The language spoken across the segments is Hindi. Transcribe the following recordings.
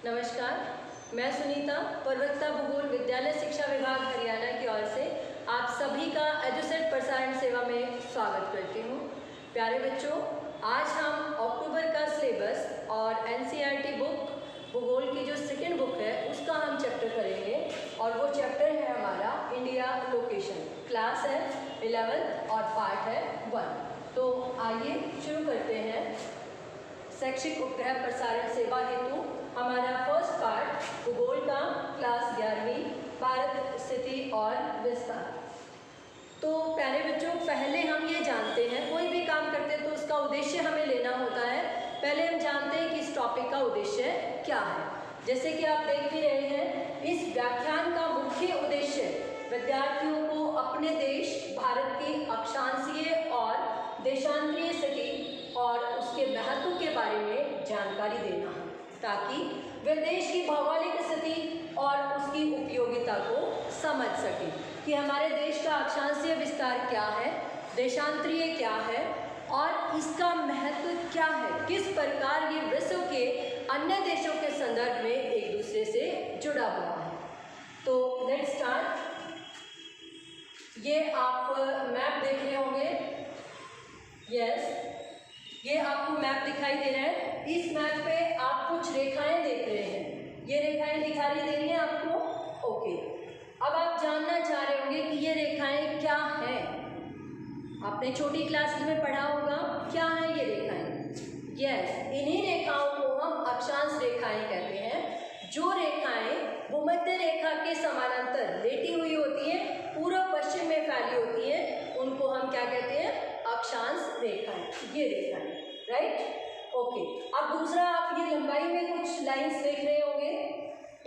नमस्कार, मैं सुनीता प्रवक्ता भूगोल विद्यालय शिक्षा विभाग हरियाणा की ओर से आप सभी का एजुसेट प्रसारण सेवा में स्वागत करती हूँ। प्यारे बच्चों, आज हम अक्टूबर का सिलेबस और एनसीईआरटी बुक भूगोल की जो सेकेंड बुक है उसका हम चैप्टर करेंगे और वो चैप्टर है हमारा इंडिया लोकेशन। क्लास है 11th और पार्ट है 1। तो आइए शुरू करते हैं। शैक्षिक उपग्रह प्रसारण सेवा हेतु हमारा फर्स्ट पार्ट भूगोल का क्लास 11वीं भारत स्थिति और विस्तार। तो प्यारे बच्चों, पहले हम ये जानते हैं, कोई भी काम करते हैं तो उसका उद्देश्य हमें लेना होता है। पहले हम जानते हैं कि इस टॉपिक का उद्देश्य क्या है। जैसे कि आप देख भी रहे हैं, इस व्याख्यान का मुख्य उद्देश्य विद्यार्थियों को अपने देश भारत की अक्षांशीय और देशांतरीय स्थिति और उसके महत्व के बारे में जानकारी देना है, ताकि वे देश की भौगोलिक स्थिति और उसकी उपयोगिता को समझ सकें कि हमारे देश का अक्षांशीय विस्तार क्या है, देशांतरीय क्या है और इसका महत्व क्या है, किस प्रकार ये विश्व के अन्य देशों के संदर्भ में एक दूसरे से जुड़ा हुआ है। तो लेट्स स्टार्ट। ये आप मैप देख रहे होंगे। यस, ये आपको मैप दिखाई दे रहा है। इस मैप पे आप कुछ रेखाएं देख रहे हैं। ये रेखाएं दिखाई दे रही हैं आपको। ओके, अब आप जानना चाह रहे होंगे कि ये रेखाएं क्या हैं। आपने छोटी क्लास में पढ़ा होगा, क्या है ये रेखाएं। यस, इन्हीं रेखाओं को हम अक्षांश रेखाएं कहते हैं। जो रेखाएं भूमध्य रेखा के समानांतर लेटी हुई होती हैं, पूर्व पश्चिम में फैली होती हैं, उनको हम क्या कहते हैं, अक्षांश रेखाएं। ये रेखाएं, राइट। ओके, अब दूसरा, आप ये लंबाई में कुछ लाइंस देख रहे होंगे।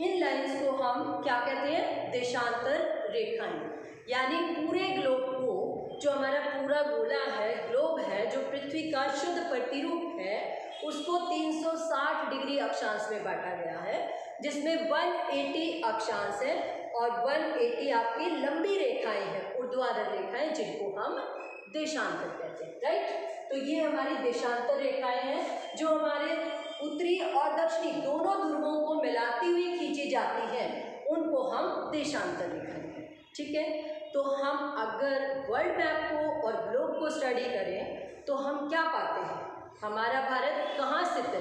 इन लाइंस को हम क्या कहते हैं, देशांतर रेखाएं। यानी पूरे ग्लोब को, जो हमारा पूरा गोला है, ग्लोब है, जो पृथ्वी का शुद्ध प्रतिरूप है, उसको 360 डिग्री अक्षांश में बांटा गया है, जिसमें 180 अक्षांश है और 180 आपकी लंबी रेखाएं हैं, ऊर्ध्वाधर रेखाएं, जिनको हम देशांतर कहते हैं, राइट। तो ये हमारी देशांतर रेखाएं हैं, जो हमारे उत्तरी और दक्षिणी दोनों ध्रुवों को मिलाती हुई खींची जाती हैं, उनको हम देशांतर रेखाएं कहते हैं। ठीक है, तो हम अगर वर्ल्ड मैप को और ग्लोब को स्टडी करें तो हम क्या पाते हैं, हमारा भारत कहाँ स्थित है,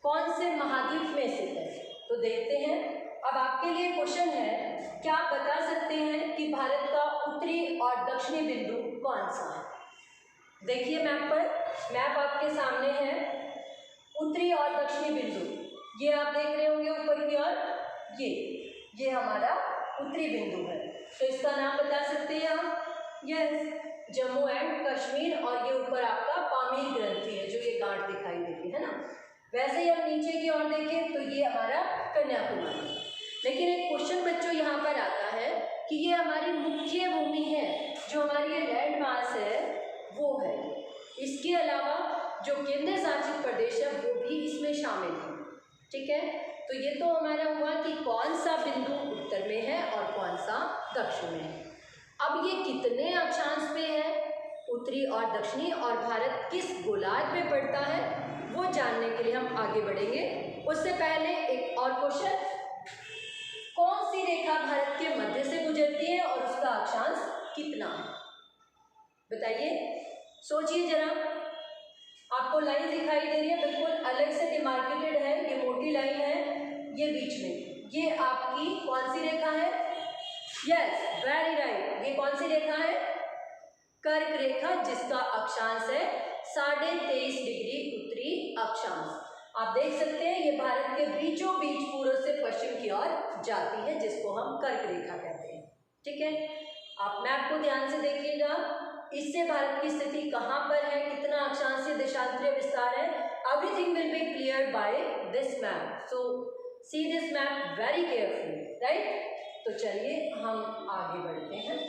कौन से महाद्वीप में स्थित है। तो देखते हैं। अब आपके लिए क्वेश्चन है, क्या आप बता सकते हैं कि भारत का उत्तरी और दक्षिणी बिंदु कौन सा है। देखिए मैप पर, मैप आपके सामने है। उत्तरी और दक्षिणी बिंदु ये आप देख रहे होंगे ऊपर की ओर, ये हमारा उत्तरी बिंदु है। तो इसका नाम बता सकते हैं आप। यस, जम्मू एंड कश्मीर, और ये ऊपर आपका पामीर ग्रंथि है, जो ये गांठ दिखाई देती है ना। वैसे ही हम नीचे की ओर देखें तो ये हमारा कन्याकुमारी। लेकिन एक क्वेश्चन बच्चों यहाँ पर आता है कि ये हमारी मुख्य भूमि है, जो हमारी ये लैंड मास है वो है। इसके अलावा जो केंद्र शासित प्रदेश है वो भी इसमें शामिल है। ठीक है, तो ये तो हमारा हुआ कि कौन सा बिंदु उत्तर में है और कौन सा दक्षिण में है। अब ये कितने अक्षांश पे है, उत्तरी और दक्षिणी, और भारत किस गोलार्ध में पड़ता है, वो जानने के लिए हम आगे बढ़ेंगे। उससे पहले एक और क्वेश्चन, कौन सी रेखा भारत के मध्य से गुजरती है और उसका अक्षांश कितना है, बताइए, सोचिए जरा। आपको लाइन दिखाई दे रही है, बिल्कुल अलग से डिमार्केटेड है, ये मोटी लाइन है, ये बीच में, ये आपकी कौन सी रेखा है। यस, वेरी राइट, ये कौन सी रेखा है, कर्क रेखा, जिसका अक्षांश है 23.5 डिग्री उत्तरी अक्षांश। आप देख सकते हैं ये भारत के बीचों बीच पूर्व से पश्चिम की ओर जाती है, जिसको हम कर्क रेखा कहते हैं। ठीक है, आप मैप को ध्यान से देखिएगा। इससे भारत की स्थिति कहाँ पर है, कितना अक्षांशीय देशांतरीय विस्तार है, everything will be clear by this map. So see this map very carefully, right. तो चलिए हम आगे बढ़ते हैं।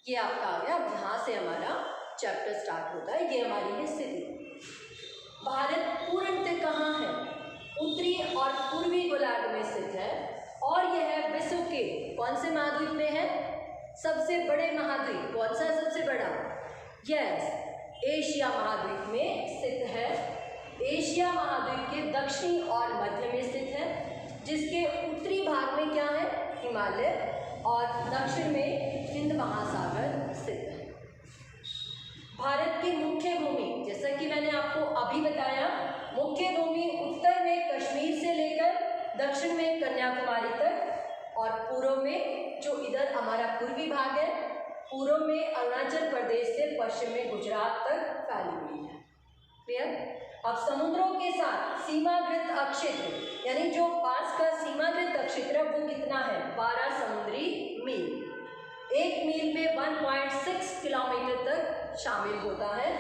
ये आपका आ गया, अब यहाँ से हमारा चैप्टर स्टार्ट होता है। ये हमारी है स्थिति। भारत पूर्णतः कहाँ है, उत्तरी और पूर्वी गोलार्ध में स्थित है, और यह विश्व के कौन से महाद्वीप में है, सबसे बड़े महाद्वीप, कौन सा है सबसे बड़ा, यस, एशिया महाद्वीप में स्थित है। एशिया महाद्वीप के दक्षिणी और मध्य जिसके उत्तरी भाग में क्या है, हिमालय, और दक्षिण में हिंद महासागर स्थित है। भारत की मुख्य भूमि, जैसा कि मैंने आपको अभी बताया, मुख्य भूमि उत्तर में कश्मीर से लेकर दक्षिण में कन्याकुमारी तक, और पूर्व में जो इधर हमारा पूर्वी भाग है, पूर्व में अरुणाचल प्रदेश से पश्चिम में गुजरात तक फैली हुई है। क्लियर? अब समुद्रों के साथ सीमाकृत अक्षेत्र, यानी जो पास का सीमाकृत अक्षेत्र वो कितना है, 12 समुद्री मील। एक मील में 1.6 किलोमीटर तक शामिल होता है।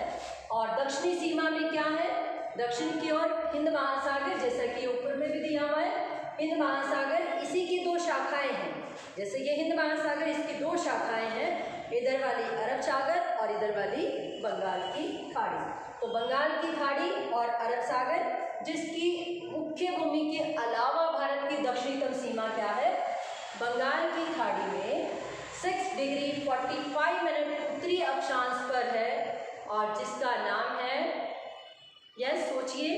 और दक्षिणी सीमा में क्या है, दक्षिण की ओर हिंद महासागर, जैसा कि ऊपर में भी दिया हुआ है, हिंद महासागर, इसी की 2 शाखाएं हैं। जैसे ये हिंद महासागर, इसकी 2 शाखाएं हैं, इधर वाली अरब सागर और इधर वाली बंगाल की खाड़ी। तो बंगाल की खाड़ी और अरब सागर, जिसकी मुख्य भूमि के अलावा भारत की दक्षिणतम सीमा क्या है, बंगाल की खाड़ी में 6 डिग्री 45 मिनट उत्तरी अक्षांश पर है, और जिसका नाम है, यस सोचिए,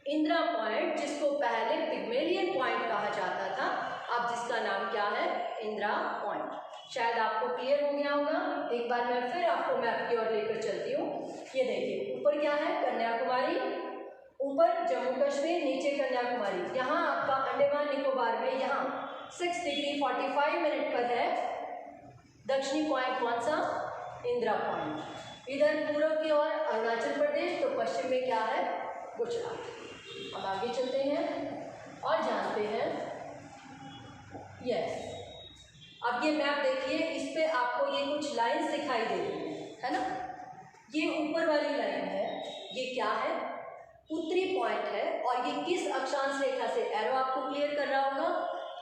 इंदिरा पॉइंट, जिसको पहले पिग्मेलियन पॉइंट कहा जाता था, अब जिसका नाम क्या है, इंदिरा पॉइंट। शायद आपको क्लियर हो गया होगा। एक बार मैं फिर आपको मैप की ओर लेकर चलती हूँ। ये देखिए, ऊपर क्या है, कन्याकुमारी, ऊपर जम्मू कश्मीर, नीचे कन्याकुमारी। यहाँ आपका अंडमान निकोबार में यहाँ 6 डिग्री 45 मिनट पर है दक्षिणी पॉइंट, कौन सा, इंदिरा पॉइंट। इधर पूर्व की ओर अरुणाचल प्रदेश, तो पश्चिम में क्या है, गुजरात। अब आगे चलते हैं और जानते हैं। यस, अब ये मैप देखिए, इस पे आपको ये कुछ लाइंस दिखाई दे रही है ना। ये ऊपर वाली लाइन है, ये क्या है, उत्तरी पॉइंट है, और ये किस अक्षांश रेखा से, एरो आपको क्लियर कर रहा होगा,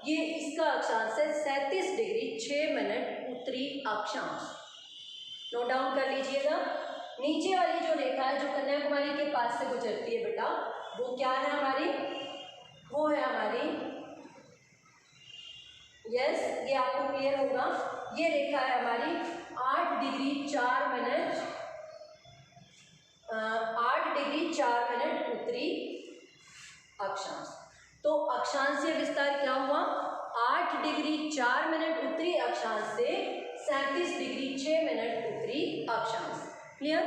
ये इसका अक्षांश है 37 डिग्री 6 मिनट उत्तरी अक्षांश। नोट डाउन कर लीजिएगा। नीचे वाली जो रेखा है, जो कन्याकुमारी के पास से गुजरती है बेटा, वो क्या है हमारी, वो है हमारी, यस, ये आपको क्लियर होगा, ये रेखा है हमारी 8 डिग्री 4 मिनट 8 डिग्री 4 मिनट उत्तरी अक्षांश। तो अक्षांशीय विस्तार क्या हुआ, 8 डिग्री 4 मिनट उत्तरी अक्षांश से 37 डिग्री 6 मिनट उत्तरी अक्षांश। क्लियर?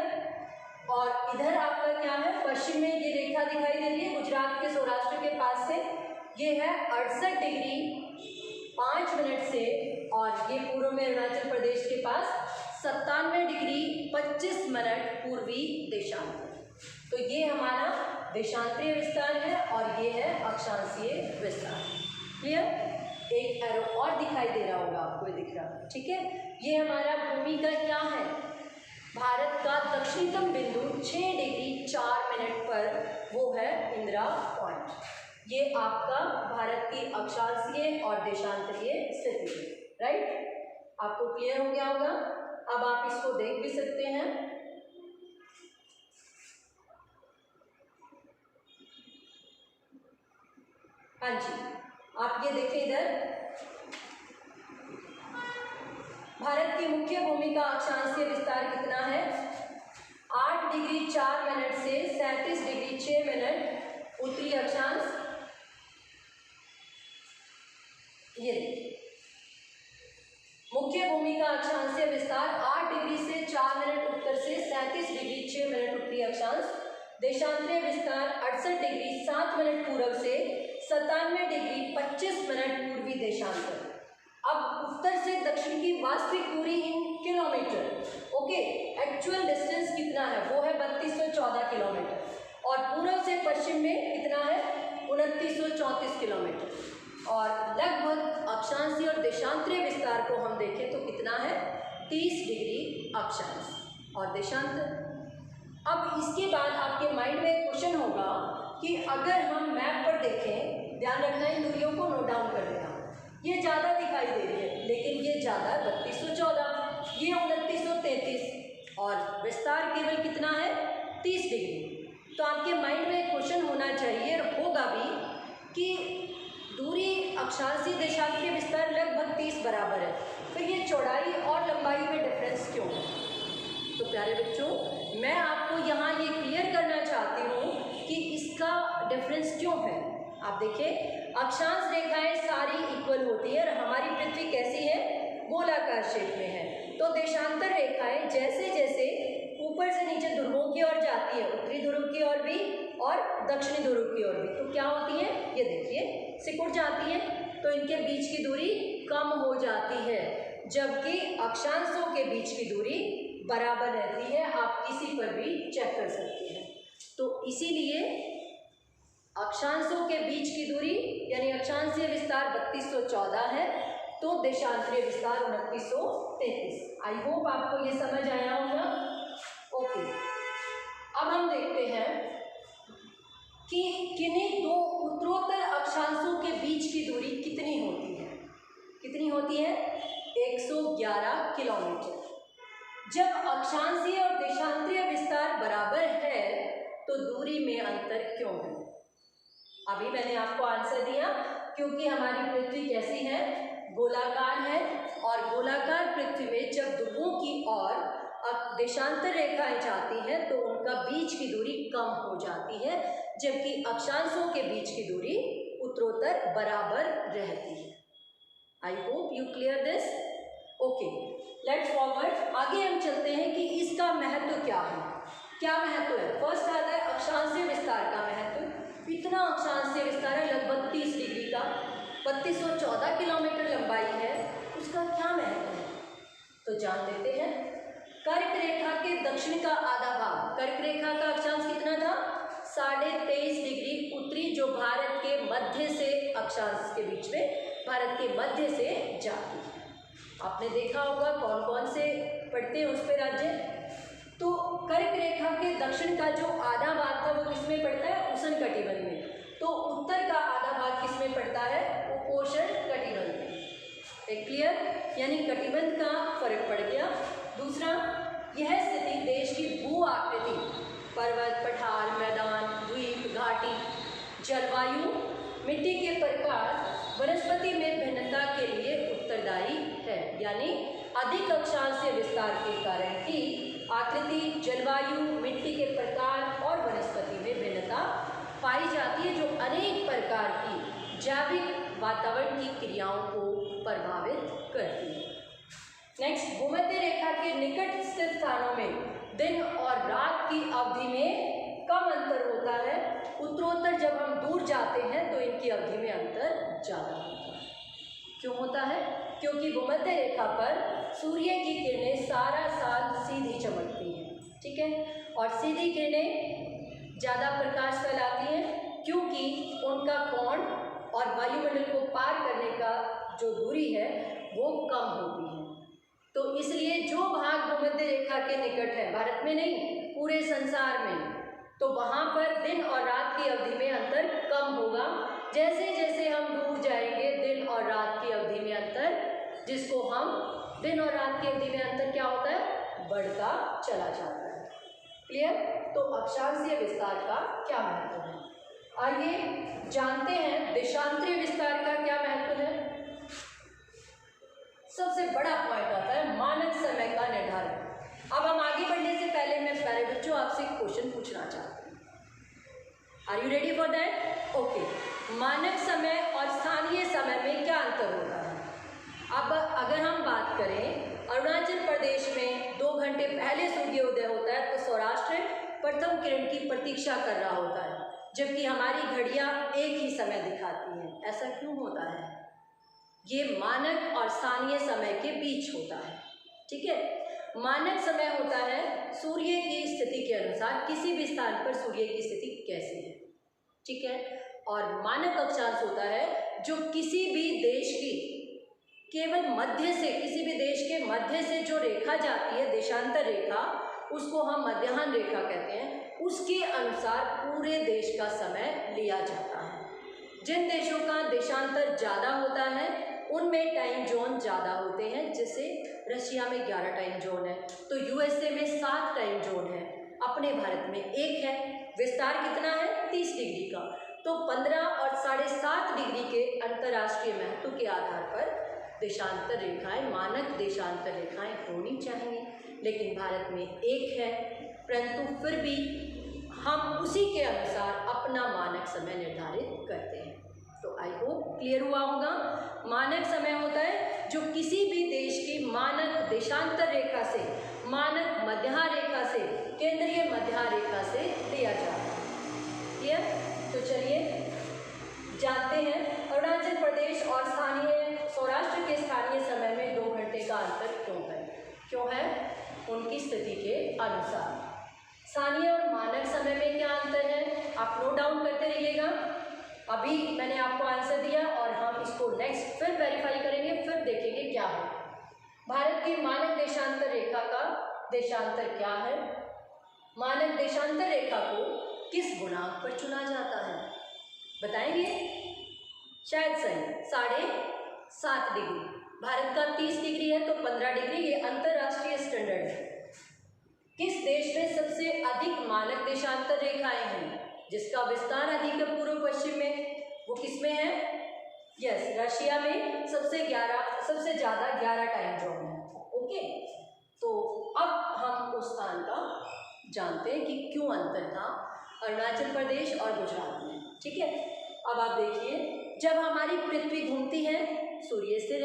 और इधर आपका क्या है, पश्चिम में ये रेखा दिखाई दे रही है गुजरात के सौराष्ट्र के पास से, ये है 68 डिग्री 5 मिनट से, और ये पूर्व में अरुणाचल प्रदेश के पास 97 डिग्री 25 मिनट पूर्वी देशांतर। तो ये हमारा देशांतरीय विस्तार है, और ये है अक्षांशीय विस्तार। क्लियर? एक एरो और दिखाई दे रहा होगा आपको, ये दिख रहा, ठीक है। ये हमारा भूमि का क्या है, भारत का दक्षिणतम बिंदु 6 डिग्री 4 मिनट पर, वो है इंदिरा पॉइंट। ये आपका भारत की अक्षांशीय और देशांतरीय स्थिति है। राइट? आपको क्लियर हो गया होगा। अब आप इसको देख भी सकते हैं। हाँ जी, आप ये देखें, इधर भारत की मुख्य भूमि का अक्षांशीय विस्तार कितना है, 8 डिग्री 4 मिनट से 37 डिग्री 6 मिनट उत्तरी अक्षांश। ये मुख्य भूमि का अक्षांशीय विस्तार 8 डिग्री से 4 मिनट उत्तर से 37 डिग्री 6 मिनट उत्तरी अक्षांश। देशांतरीय विस्तार 68 डिग्री 7 मिनट पूर्व से 97 डिग्री 25 मिनट पूर्वी देशांतर। अब उत्तर से दक्षिण की वास्तविक दूरी इन किलोमीटर, ओके, एक्चुअल डिस्टेंस कितना है, वो है 3214 किलोमीटर, और पूर्व से पश्चिम में कितना है, 2934 किलोमीटर। और लगभग अक्षांशीय और देशांतरीय विस्तार को हम देखें तो कितना है, 30 डिग्री अक्षांश और देशांतर। अब इसके बाद आपके माइंड में एक क्वेश्चन होगा कि अगर हम मैप पर देखें, ध्यान रखना इन दूरियों को नोट डाउन कर लेना, ये ज़्यादा दिखाई दे रही है, लेकिन ये ज़्यादा 3214, ये 2933, और विस्तार केवल कितना है, 30 डिग्री। तो आपके माइंड में एक क्वेश्चन होना चाहिए, होगा भी, कि दूरी अक्षांशीय देशांतरीय विस्तार लगभग 30 बराबर है, फिर ये चौड़ाई और लंबाई में डिफरेंस क्यों है। तो प्यारे बच्चों, मैं आपको यहाँ ये क्लियर करना चाहती हूँ कि इसका डिफरेंस क्यों है। आप देखिए अक्षांश रेखाएं सारी इक्वल होती है और हमारी पृथ्वी कैसी है, गोलाकार शेप में है। तो देशांतर रेखाएं जैसे जैसे ऊपर से नीचे ध्रुवों की ओर जाती है, उत्तरी ध्रुव की ओर भी और दक्षिणी ध्रुव की ओर भी, तो क्या होती है, ये देखिए सिकुड़ जाती है, तो इनके बीच की दूरी कम हो जाती है, जबकि अक्षांशों के बीच की दूरी बराबर रहती है। आप किसी पर भी चेक कर सकते हैं। तो इसीलिए अक्षांशों के बीच की दूरी यानी अक्षांशीय विस्तार 3214 है, तो देशांतरीय विस्तार 2933। आई होप आपको ये समझ आया होगा। ओके, अब हम देखते हैं कि किन्हीं दो उत्तरोत्तर अक्षांशों के बीच की दूरी कितनी होती है। कितनी होती है, 111 किलोमीटर। जब अक्षांशीय और देशांतरीय विस्तार बराबर है तो दूरी में अंतर क्यों है? अभी मैंने आपको आंसर दिया, क्योंकि हमारी पृथ्वी कैसी है, गोलाकार है, और गोलाकार पृथ्वी में जब ध्रुवों की ओर देशांतर रेखाएं जाती हैं तो उनका बीच की दूरी कम हो जाती है, जबकि अक्षांशों के बीच की दूरी उत्तरोत्तर बराबर रहती है। I hope you clear this. Okay, let's forward. आगे हम चलते हैं कि इसका महत्व क्या है। क्या महत्व है? फर्स्ट आता है अक्षांशीय विस्तार का महत्व। इतना अक्षांशीय विस्तार है, लगभग 30 डिग्री का, 3214 किलोमीटर लंबाई है, उसका क्या महत्व है, तो जान लेते हैं। कर्क रेखा के दक्षिण का आधा भाग, कर्क रेखा का अक्षांश कितना था, 23.5 डिग्री उत्तरी, जो भारत के मध्य से अक्षांश के बीच में भारत के मध्य से जाती है। आपने देखा होगा कौन कौन से पड़ते हैं उस पे राज्य। तो कर्क रेखा के दक्षिण का जो आधा भाग था वो किसमें पड़ता है, उष्णकटिबंध में। तो उत्तर का आधा भाग किसमें पड़ता है, उपोष्णकटिबंध में। एक क्लियर, यानी कटिबंध का फर्क पड़ गया। दूसरा, यह स्थिति देश की भू आकृति, पर्वत, पठार, मैदान, द्वीप, घाटी, जलवायु, मिट्टी के प्रकार, वनस्पति में भिन्नता के लिए उत्तरदायी है। यानी अधिक अक्षांशीय विस्तार के कारण ही आकृति, जलवायु, मिट्टी के प्रकार और वनस्पति में भिन्नता पाई जाती है, जो अनेक प्रकार की जैविक वातावरण की क्रियाओं को प्रभावित करती है। नेक्स्ट, भूमध्य रेखा के निकट स्थित स्थानों में दिन और रात की अवधि में कम अंतर होता है। उत्तरोत्तर जब हम दूर जाते हैं तो इनकी अवधि में अंतर ज़्यादा होता है। क्यों होता है? क्योंकि भूमध्य रेखा पर सूर्य की किरणें सारा साल सीधी चमकती हैं, ठीक है, और सीधी किरणें ज़्यादा प्रकाश फैलाती हैं, क्योंकि उनका कोण और वायुमंडल को पार करने का जो दूरी है वो कम होती है। तो इसलिए जो भाग भूमध्य रेखा के निकट है, भारत में नहीं पूरे संसार में, तो वहाँ पर दिन और रात की अवधि में अंतर कम होगा। जैसे जैसे हम दूर जाएंगे दिन और रात की अवधि में अंतर, जिसको हम दिन और रात की अवधि में अंतर क्या होता है, बढ़ता चला जाता है। क्लियर? तो अक्षांशीय विस्तार का क्या महत्व है, आइए जानते हैं। देशांतरीय विस्तार का क्या महत्व है? सबसे बड़ा पॉइंट आता है मानक समय का निर्धारण। अब हम आगे बढ़ने से पहले मैं प्यारे बच्चों आपसे एक क्वेश्चन पूछना चाहती हूँ। Are you ready for that? Okay, मानक समय और स्थानीय समय में क्या अंतर होता है? अब अगर हम बात करें, अरुणाचल प्रदेश में 2 घंटे पहले सूर्योदय होता है, तो सौराष्ट्र प्रथम किरण की प्रतीक्षा कर रहा होता है, जबकि हमारी घड़ियाँ एक ही समय दिखाती हैं। ऐसा क्यों होता है? ये मानक और स्थानीय समय के बीच होता है, ठीक है। मानक समय होता है सूर्य की स्थिति के अनुसार किसी भी स्थान पर सूर्य की स्थिति कैसी है, ठीक है। और मानक अक्षांश होता है जो किसी भी देश की केवल मध्य से, किसी भी देश के मध्य से जो रेखा जाती है, देशांतर रेखा, उसको हम मध्याह्न रेखा कहते हैं। उसके अनुसार पूरे देश का समय लिया जाता है। जिन देशों का देशांतर ज़्यादा होता है उनमें टाइम जोन ज़्यादा होते हैं। जैसे रशिया में 11 टाइम जोन है, तो यूएसए में 7 टाइम जोन है, अपने भारत में 1 है। विस्तार कितना है? 30 डिग्री का। तो 15 और 7.5 डिग्री के अंतर्राष्ट्रीय महत्व के आधार पर देशांतर रेखाएं, मानक देशांतर रेखाएं होनी चाहिए, लेकिन भारत में 1 है। परंतु फिर भी हम उसी के अनुसार अपने अपना मानक समय निर्धारित करते हैं। तो आई होप क्लियर हुआ होगा। मानक समय होता है जो किसी भी देश की मानक देशांतर रेखा से, मानक मध्य रेखा से, केंद्रीय मध्य रेखा से दिया जाता है। क्लियर? तो चलिए जानते हैं अरुणाचल प्रदेश और सौराष्ट्र के स्थानीय समय में 2 घंटे का अंतर क्यों है? उनकी स्थिति के अनुसार। स्थानीय और मानक समय में क्या अंतर है, आप नोट डाउन करते रहिएगा। अभी मैंने आपको आंसर दिया और हम इसको नेक्स्ट फिर वेरीफाई करेंगे, फिर देखेंगे क्या है। भारत की मानक देशांतर रेखा का देशांतर क्या है? मानक देशांतर रेखा को किस गुणांक पर चुना जाता है, बताएंगे? शायद सही 7.5 डिग्री। भारत का 30 डिग्री है तो 15 डिग्री, ये अंतरराष्ट्रीय स्टैंडर्ड है। किस देश में सबसे अधिक मानक देशांतर रेखाएं हैं जिसका विस्तार अधिक है पूर्व पश्चिम में? वो किस में है? यस, रशिया में सबसे ज़्यादा 11 टाइम जोन है। ओके, तो अब हम उस स्थान का जानते हैं कि क्यों अंतर था अरुणाचल प्रदेश और गुजरात में। ठीक है, अब आप देखिए, जब हमारी पृथ्वी घूमती है, सूर्य स्थिर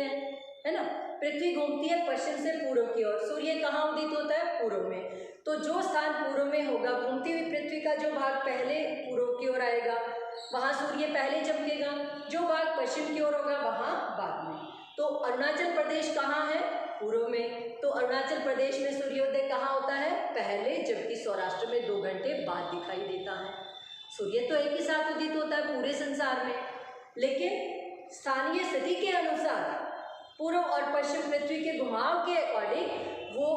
है ना, पृथ्वी घूमती है पश्चिम से पूर्व की ओर, सूर्य कहाँ उदित होता है? पूर्व में। तो जो स्थान पूर्व में होगा, घूमती हुई पृथ्वी का जो भाग पहले पूर्व की ओर आएगा वहाँ सूर्य पहले चमकेगा, जो भाग पश्चिम की ओर होगा वहाँ बाद में। तो अरुणाचल प्रदेश कहाँ है? पूर्व में। तो अरुणाचल प्रदेश में सूर्योदय कहाँ होता है? पहले, जबकि सौराष्ट्र में 2 घंटे बाद दिखाई देता है। सूर्य तो एक ही साथ उदित होता है पूरे संसार में, लेकिन स्थानीय स्थिति के अनुसार पूर्व और पश्चिम पृथ्वी के घुमाव के अकॉर्डिंग वो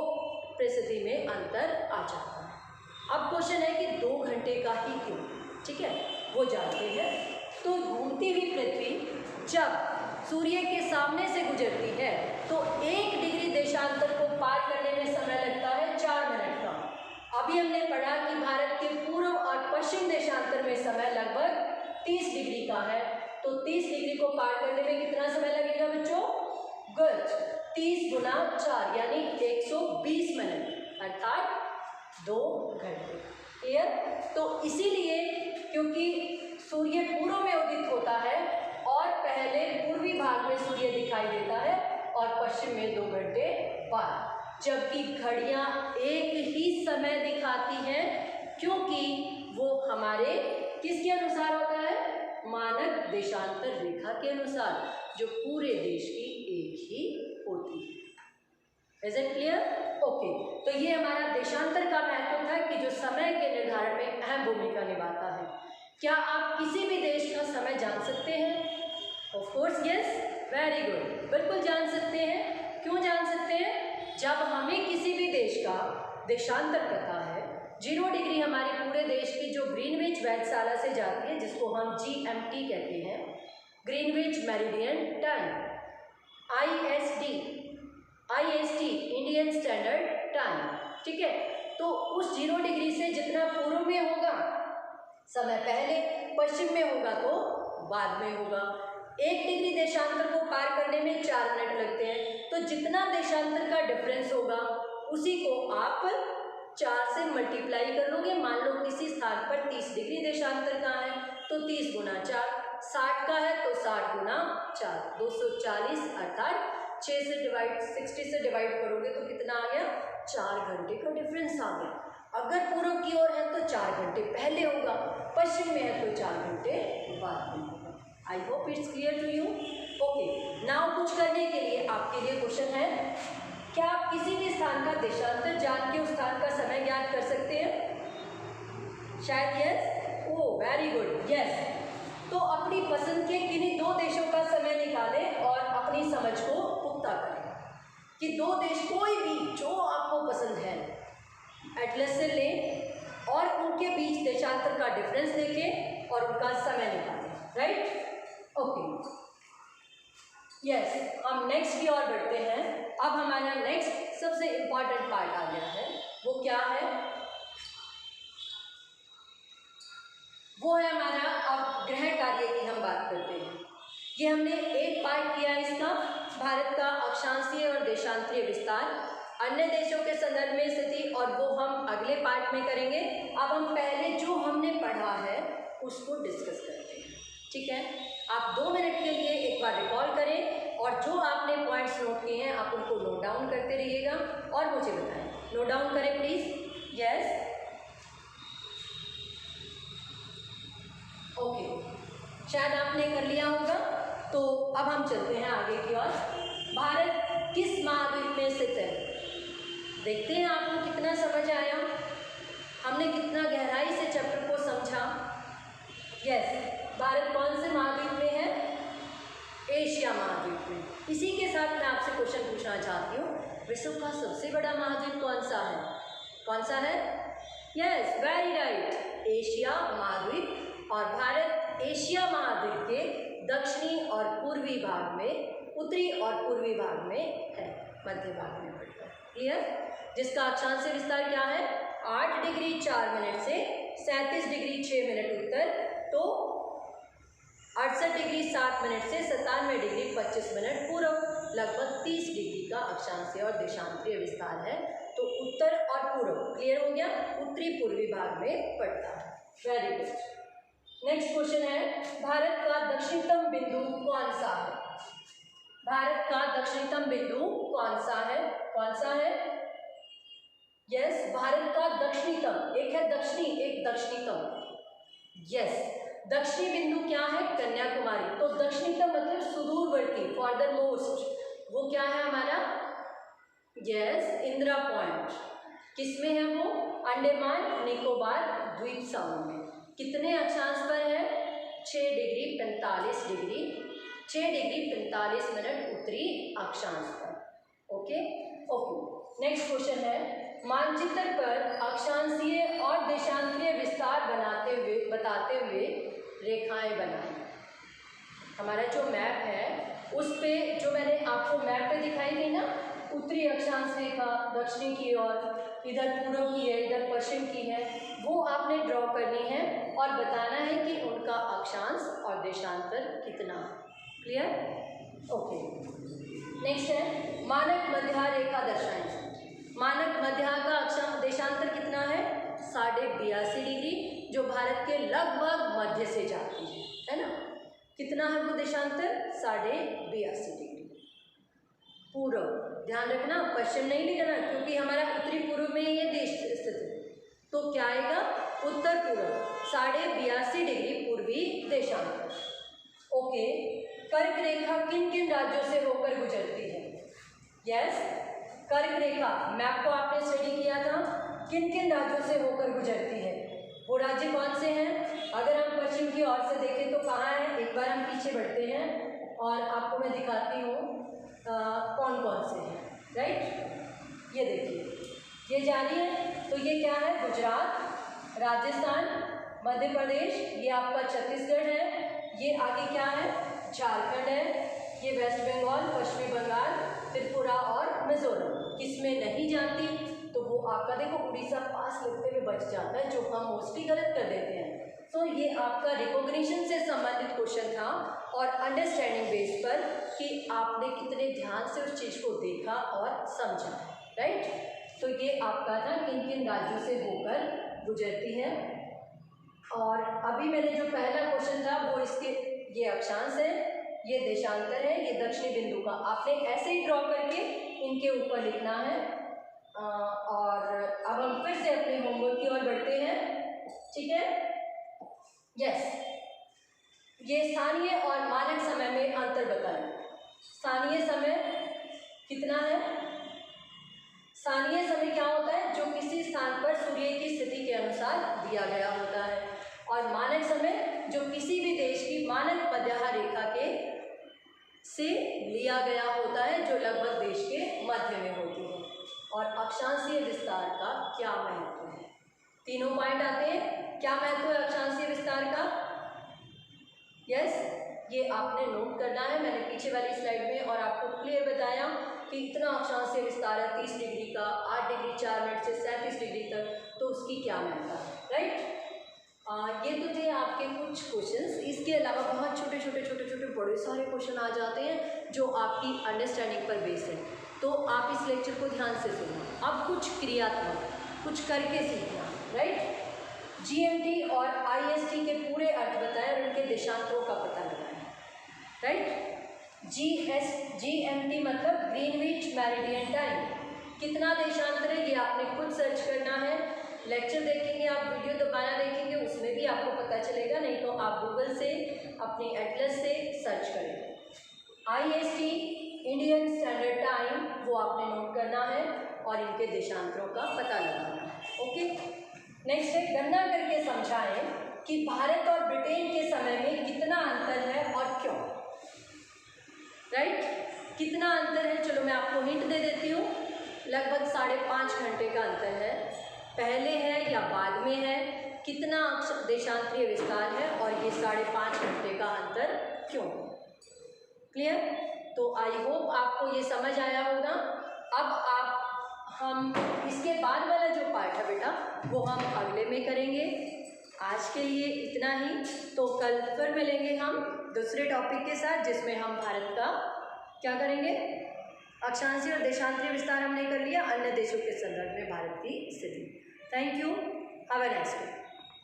परिस्थिति में अंतर आ जाता है। अब क्वेश्चन है कि 2 घंटे का ही क्यों? ठीक है, वो जानते हैं। तो घूमती हुई पृथ्वी जब सूर्य के सामने से गुजरती है तो 1 डिग्री देशांतर को पार करने में समय लगता है 4 मिनट का। अभी हमने पढ़ा कि भारत के पूर्व और पश्चिम देशांतर में समय लगभग 30 डिग्री का है, तो 30 डिग्री को पार करने में कितना समय लगेगा बच्चों? गुड, 30 गुना 4 यानी 120 मिनट, अर्थात 2 घंटे। क्लियर? तो इसीलिए क्योंकि सूर्य पूर्व में उदित होता है और पहले पूर्वी भाग में सूर्य दिखाई देता है और पश्चिम में 2 घंटे बाद, जबकि घड़ियां एक ही समय दिखाती हैं क्योंकि वो हमारे किसके अनुसार होता है? मानक देशांतर रेखा के अनुसार, जो पूरे देश की एक ही होती है। Is it clear? ओके, तो ये हमारा देशांतर का महत्व था कि जो समय के निर्धारण में अहम भूमिका निभाता है। क्या आप किसी भी देश का समय जान सकते हैं? Of course yes, very good, बिल्कुल जान सकते हैं। क्यों जान सकते हैं? जब हमें किसी भी देश का देशांतर पता है, 0 डिग्री हमारे पूरे देश की जो ग्रीनविच वेधशाला से जाती है, जिसको हम GMT कहते हैं, Greenwich meridian time, IST Indian standard time. ठीक है, तो उस 0 डिग्री से जितना पूर्व में होगा समय पहले, पश्चिम में होगा तो बाद में होगा। 1 डिग्री देशांतर को पार करने में 4 मिनट लगते हैं, तो जितना देशांतर का डिफरेंस होगा उसी को आप 4 से मल्टीप्लाई कर लोगे। मान लो किसी स्थान पर 30 डिग्री देशांतर का है तो 30 गुना 4, 60 का है तो 60 गुना 4, 240, अर्थात 60 से डिवाइड करोगे तो कितना आ गया? 4 घंटे का डिफरेंस आ गया। अगर पूर्व की ओर है तो 4 घंटे पहले होगा, पश्चिम में है तो 4 घंटे बाद में होगा। I hope it's clear to you. Okay, now कुछ करने के लिए आपके लिए क्वेश्चन है, क्या आप किसी भी स्थान का देशांतर जान के उस स्थान का समय ज्ञात कर सकते हैं? शायद yes. Oh very good, yes. तो अपनी पसंद के किन्हीं 2 देशों का समय निकालें और अपनी समझ को पुख्ता करें कि 2 देश कोई भी जो आपको पसंद है एटलस से लें और उनके बीच देशांतर का डिफरेंस देखें और उनका समय निकालें। राइट? ओके, यस, हम नेक्स्ट की ओर बढ़ते हैं। अब हमारा नेक्स्ट सबसे इम्पॉर्टेंट पार्ट आ गया है, वो क्या है? वो है हमारा अब ग्रह कार्य की हम बात करते हैं। ये हमने एक पार्ट किया इसका, भारत का अक्षांशीय और देशांतरीय विस्तार, अन्य देशों के संदर्भ में स्थिति, और वो हम अगले पार्ट में करेंगे। अब हम पहले जो हमने पढ़ा है उसको डिस्कस करते हैं। ठीक है, आप 2 मिनट के लिए एक बार रिकॉल करें और जो आपने पॉइंट्स नोट किए हैं आप उनको नोट डाउन करते रहिएगा और मुझे बताएं। नोट डाउन करें प्लीज। यस, ओके, शायद आपने कर लिया होगा। तो अब हम चलते हैं आगे की ओर। भारत किस महाद्वीप में स्थित है? देखते हैं आपको कितना समझ आया, हमने कितना गहराई से चैप्टर को समझा। यस, भारत कौन से महाद्वीप में है? एशिया महाद्वीप में। इसी के साथ मैं आपसे क्वेश्चन पूछना चाहती हूँ, विश्व का सबसे बड़ा महाद्वीप कौन सा है? कौन सा है? यस, वेरी राइट, एशिया महाद्वीप। और भारत एशिया महाद्वीप के दक्षिणी और पूर्वी भाग में, उत्तरी और पूर्वी भाग में है, मध्य भाग में पड़ता है। क्लियर? जिसका अक्षांशीय विस्तार क्या है? 8 डिग्री 4 मिनट से 37 डिग्री 6 मिनट उत्तर, तो 68 डिग्री 7 मिनट से 97 डिग्री 25 मिनट पूर्व, लगभग 30 डिग्री का अक्षांशीय और देशांतरीय विस्तार है। तो उत्तर और पूर्व क्लियर हो गया, उत्तरी पूर्वी भाग में पड़ता है। Very good. नेक्स्ट क्वेश्चन है, भारत का दक्षिणतम बिंदु कौन सा है? भारत का दक्षिणतम बिंदु कौन सा है? कौन सा है? यस, भारत का दक्षिणतम, एक है दक्षिणी, एक दक्षिणतम। यस, दक्षिणी बिंदु क्या है? कन्याकुमारी। तो दक्षिणतम मतलब सुदूरवर्ती, फॉर्दर मोस्ट, वो क्या है हमारा? Yes, Indira point. किसमें है वो? अंडमान निकोबार द्वीप समूह में। कितने अक्षांश पर है? 6 डिग्री 45 डिग्री 6 डिग्री 45 मिनट उत्तरी अक्षांश पर। Okay okay. नेक्स्ट क्वेश्चन है, मानचित्र पर अक्षांशीय और देशांतरीय विस्तार बताते हुए रेखाएं बनाएं। हमारा जो मैप है उस पे, जो मैंने आपको मैप पे दिखाई थी ना, उत्तरी अक्षांश रेखा दक्षिणी की ओर, इधर पूर्व की है, इधर पश्चिम की है, वो आपने ड्रॉ करनी है और बताना है कि उनका अक्षांश और देशांतर कितना है। क्लियर? ओके। नेक्स्ट है, मानक मध्य रेखा दर्शाएं। मानक मध्य का अक्षांश देशांतर कितना है? 82.5 डिग्री, जो भारत के लगभग मध्य से जाती है ना। कितना है वो देशांतर? 82.5 डिग्री। पूर्व, ध्यान रखना, पश्चिम नहीं लिखना, क्योंकि हमारा उत्तरी पूर्व में ये देश स्थित है। तो क्या आएगा? उत्तर पूर्व, 82.5 डिग्री पूर्वी देशांतर। ओके। कर्क रेखा किन किन राज्यों से होकर गुजरती है? यस, कर्क रेखा मैप को आपने स्टडी किया था, किन किन राज्यों से होकर गुजरती है? वो राज्य कौन से हैं? अगर हम पश्चिम की ओर से देखें तो कहाँ है? एक बार हम पीछे बढ़ते हैं और आपको मैं दिखाती हूँ कौन कौन से हैं। राइट, ये देखिए, ये जा रही है, तो ये क्या है? गुजरात, राजस्थान, मध्य प्रदेश, ये आपका छत्तीसगढ़ है, ये आगे क्या है? झारखंड है, ये वेस्ट बंगाल, पश्चिमी बंगाल, त्रिपुरा और मिजोरम। किसमें नहीं जाती? तो वो आपका देखो उड़ीसा पास लगते हुए बच जाता है, जो हम मोस्टली गलत कर देते हैं। तो ये आपका रिकॉग्निशन से संबंधित क्वेश्चन था और अंडरस्टैंडिंग बेस पर कि आपने कितने ध्यान से उस चीज़ को देखा और समझा। राइट, तो ये आपका था किन किन राज्यों से होकर गुजरती है। और अभी मैंने जो पहला क्वेश्चन था वो इसके, ये अक्षांश है, ये देशांतर है, ये दक्षिणी बिंदु का आपने ऐसे ही ड्रॉ करके इनके ऊपर लिखना है। और अब हम फिर से अपने होमवर्क की ओर बढ़ते हैं। ठीक है? यस, ये स्थानीय और मानक समय में अंतर बताएं। स्थानीय समय कितना है? स्थानीय समय क्या होता है? जो किसी स्थान पर सूर्य की स्थिति के अनुसार दिया गया होता है। और मानक समय जो किसी भी देश की मानक मध्य रेखा के से लिया गया होता है, जो लगभग देश के मध्य में होती है। और अक्षांशीय विस्तार का क्या महत्व है? तीनों पॉइंट आते हैं। क्या महत्व है अक्षांशीय विस्तार का? यस, ये आपने नोट करना है। मैंने पीछे वाली स्लाइड में और आपको क्लियर बताया कि इतना अक्षांशीय विस्तार है 30 डिग्री का, 8 डिग्री 4 मिनट से 37 डिग्री तक, तो उसकी क्या महत्व है। राइट, ये तो थे आपके कुछ क्वेश्चंस। इसके अलावा बहुत छोटे छोटे बड़े सारे क्वेश्चन आ जाते हैं जो आपकी अंडरस्टैंडिंग पर बेस है। तो आप इस लेक्चर को ध्यान से सुनना। अब कुछ क्रियात्मक, कुछ करके सीखना। राइट, जीएमटी और आईएसटी के पूरे अर्थ बताएं और उनके देशांतरों का पता लगाएं। राइट, जीएमटी मतलब ग्रीनविच मेरिडियन टाइम, कितना देशांतर है ये आपने खुद सर्च करना है। लेक्चर देखेंगे आप, वीडियो दोबारा देखेंगे, उसमें भी आपको पता चलेगा, नहीं तो आप गूगल से अपनी एटलस से सर्च करें। आईएसटी इंडियन स्टैंडर्ड टाइम, वो आपने नोट करना है और इनके देशांतरों का पता लगाना है। ओके, नेक्स्ट है गणना करके समझाएं कि भारत और ब्रिटेन के समय में कितना अंतर है और क्यों। राइट, कितना अंतर है, चलो मैं आपको हिंट दे देती हूँ। लगभग 5.5 घंटे का अंतर है, पहले है या बाद में है, कितना देशांतरीय विस्तार है और ये 5.5 घंटे का अंतर क्यों। क्लियर, तो आई होप आपको ये समझ आया होगा। अब हम इसके बाद वाला जो पार्ट है बेटा वो हम अगले में करेंगे। आज के लिए इतना ही, तो कल फिर मिलेंगे हम दूसरे टॉपिक के साथ, जिसमें हम भारत का क्या करेंगे, अक्षांशीय और देशांतरीय विस्तार हमने कर लिया, अन्य देशों के संदर्भ में भारत की स्थिति। Thank you, have a nice day.